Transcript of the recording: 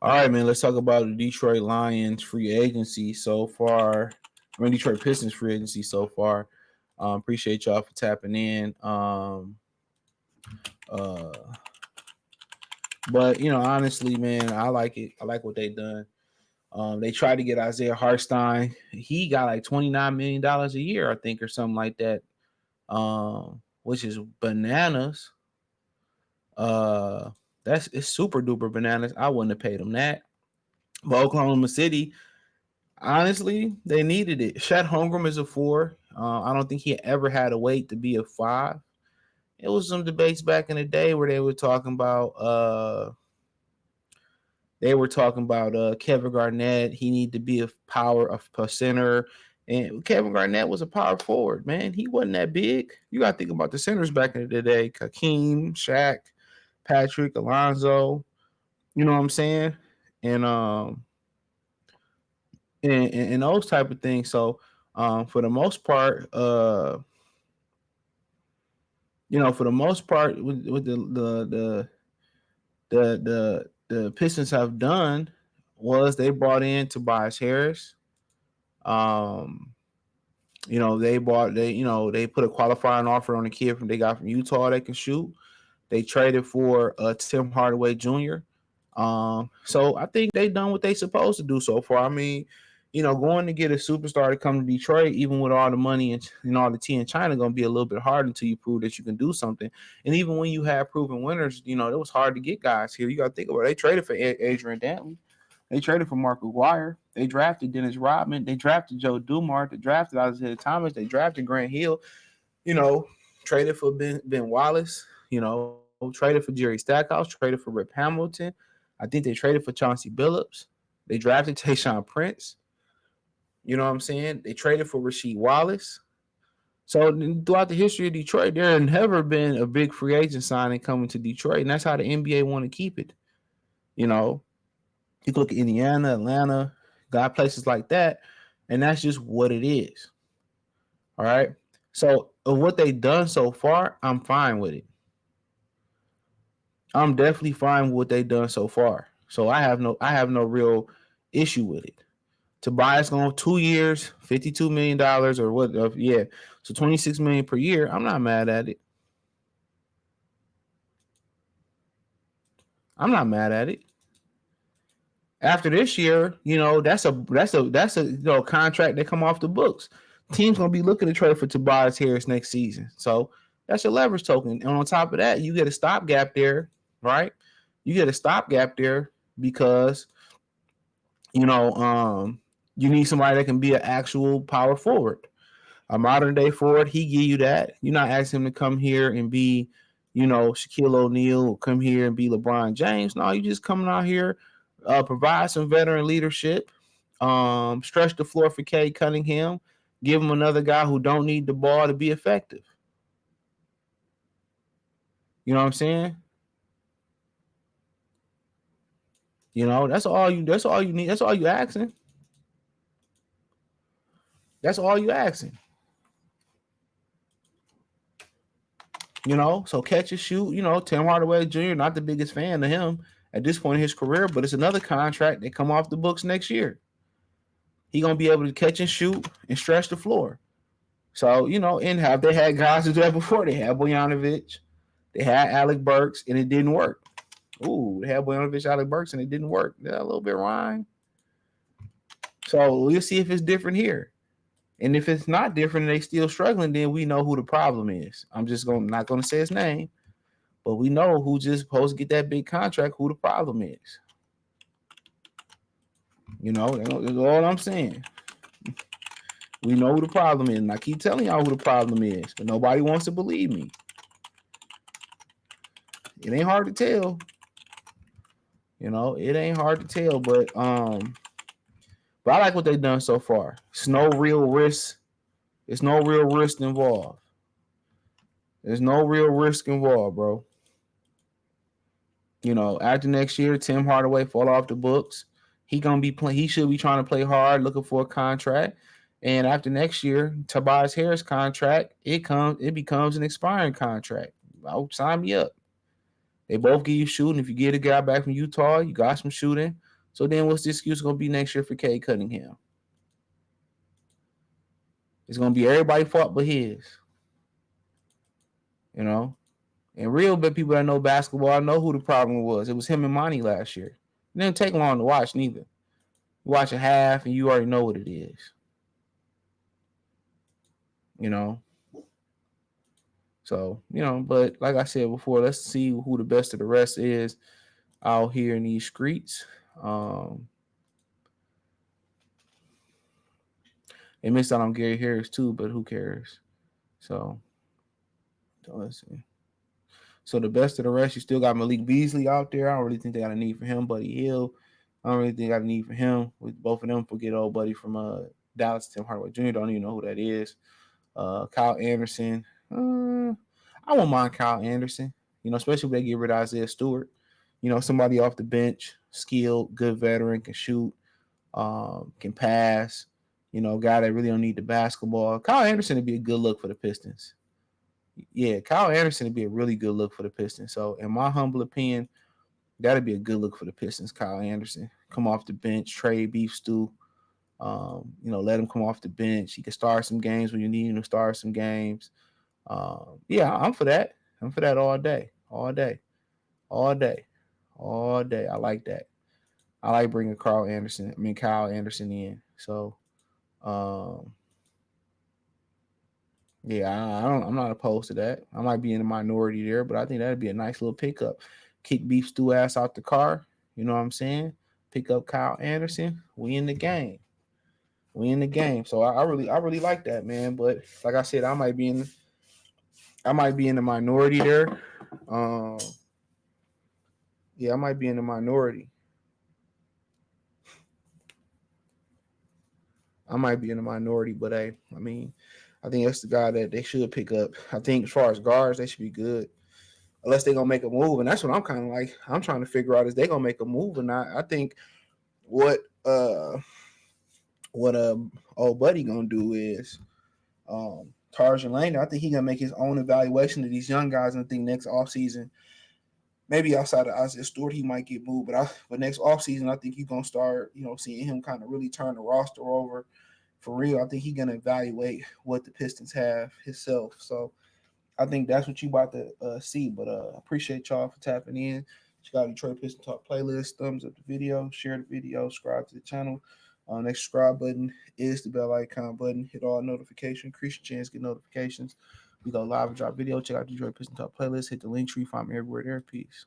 All right, man. Let's talk about the Detroit Lions free agency so far. Detroit Pistons free agency so far. Appreciate y'all for tapping in. Uh, but honestly, man, I like it. I like what they done. They tried to get Isaiah Hartstein. He got like $29 million a year, I think, or something like that. Which is bananas. Uh, it's super duper bananas. I wouldn't have paid him that. But Oklahoma City, honestly, they needed it. Chet Holmgren is a four. I don't think he ever had a weight to be a five. It was some debates back in the day where they were talking about Kevin Garnett. He needed to be a center. And Kevin Garnett was a power forward, man. He wasn't that big. You got to think about the centers back in the day. Hakeem, Shaq, Patrick, Alonzo. You know what I'm saying? And and those type of things. So for the most part, with the Pistons have done was they brought in Tobias Harris. Um, they put a qualifying offer on a kid they got from Utah that can shoot. They traded for Tim Hardaway Jr. So I think they done what they supposed to do so far. I mean, going to get a superstar to come to Detroit, even with all the money and all the tea in China, going to be a little bit hard until you prove that you can do something. And even when you have proven winners, it was hard to get guys here. You got to think about it. They traded for Adrian Dantley. They traded for Mark Aguirre. They drafted Dennis Rodman. They drafted Joe Dumars. They drafted Isaiah Thomas. They drafted Grant Hill. You know, traded for Ben Wallace. Traded for Jerry Stackhouse. Traded for Rip Hamilton. I think they traded for Chauncey Billups. They drafted Tayshaun Prince. You know what I'm saying? They traded for Rasheed Wallace. So throughout the history of Detroit, there has never been a big free agent signing coming to Detroit, and that's how the NBA want to keep it. You know, you can look at Indiana, Atlanta, got places like that, and that's just what it is. All right. So of what they've done so far, I'm fine with it. I'm definitely fine with what they've done so far. So I have no real issue with it. Tobias going 2 years, $52 million or what? Yeah, so 26 million per year. I'm not mad at it. I'm not mad at it. After this year, that's a contract that come off the books. Team's gonna be looking to trade for Tobias Harris next season. So that's a leverage token. And on top of that, you get a stopgap there, right? You get a stopgap there because you know you need somebody that can be an actual power forward, a modern day forward. He give you that. You're not asking him to come here and be, Shaquille O'Neal, or come here and be LeBron James. No, you just coming out here, provide some veteran leadership, stretch the floor for Cade Cunningham, give him another guy who don't need the ball to be effective. You know what I'm saying? That's all you. That's all you need. That's all you asking. That's all you asking. So catch and shoot. Tim Hardaway Jr. Not the biggest fan of him at this point in his career, but it's another contract that come off the books next year. He gonna be able to catch and shoot and stretch the floor. So and have they had guys to do that before? They had Bojanovic, they had Alec Burks, and it didn't work. Ooh, they had Bojanovic, Alec Burks, and it didn't work. Yeah, a little bit rhyme. So we'll see if it's different here. And if it's not different and they still struggling, then we know who the problem is. I'm just not gonna say his name, but we know who just supposed to get that big contract, who the problem is. That's all I'm saying. We know who the problem is. And I keep telling y'all who the problem is, but nobody wants to believe me. It ain't hard to tell. It ain't hard to tell, but I like what they've done so far. It's no real risk. There's no real risk involved. There's no real risk involved, bro. After next year, Tim Hardaway fall off the books. He gonna be playing. He should be trying to play hard, looking for a contract. And after next year, Tobias Harris contract, it becomes an expiring contract. Sign me up. They both give you shooting. If you get a guy back from Utah, you got some shooting. So then what's the excuse gonna be next year for Cade Cunningham? It's gonna be everybody's fault but his. You know? And real big people that know basketball, I know who the problem was. It was him and Monty last year. It didn't take long to watch neither. You watch a half and you already know what it is. You know? So, but like I said before, let's see who the best of the rest is out here in these streets. They missed out on Gary Harris too, but who cares? So, let's see. So the best of the rest, you still got Malik Beasley out there. I don't really think they got a need for him. Buddy Hield, I don't really think they got a need for him. With both of them, forget old buddy from Dallas, Tim Hardaway Jr. Don't even know who that is. Kyle Anderson. I won't mind Kyle Anderson. Especially if they get rid of Isaiah Stewart. Somebody off the bench, skilled, good veteran, can shoot, can pass. Guy that really don't need the basketball. Kyle Anderson would be a good look for the Pistons. Yeah, Kyle Anderson would be a really good look for the Pistons. So, in my humble opinion, that'd be a good look for the Pistons. Kyle Anderson, come off the bench, trade beef stew. Let him come off the bench. He can start some games when you need him to start some games. Yeah, I'm for that. I'm for that all day, all day, all day, all day. I like that. I like bringing Kyle Anderson in. So, um, yeah, I don't. I'm not opposed to that. I might be in the minority there, but I think that'd be a nice little pickup. Kick beef stew ass out the car. You know what I'm saying? Pick up Kyle Anderson. We in the game. We in the game. So I really like that, man. But like I said, I might be in the minority there. Um, yeah, I might be in the minority. I might be in the minority, but hey, I mean, I think that's the guy that they should pick up. I think as far as guards, they should be good. Unless they're gonna make a move. And that's what I'm kind of like. I'm trying to figure out is they gonna make a move or not. I think what uh what old buddy gonna do is Tarjan Lane, I think he gonna make his own evaluation of these young guys and I think next offseason, maybe outside of Isaiah Stewart, he might get moved. But next offseason, I think he's gonna start, seeing him kind of really turn the roster over for real. I think he's gonna evaluate what the Pistons have himself. So I think that's what you about to see. But appreciate y'all for tapping in. Check out Detroit Piston Talk playlist. Thumbs up the video, share the video, subscribe to the channel. Next subscribe button is the bell icon button. Hit all notifications. Increase your chance, get notifications. We go live and drop video. Check out Detroit Piston Talk playlist. Hit the link tree. Find me everywhere there. Peace.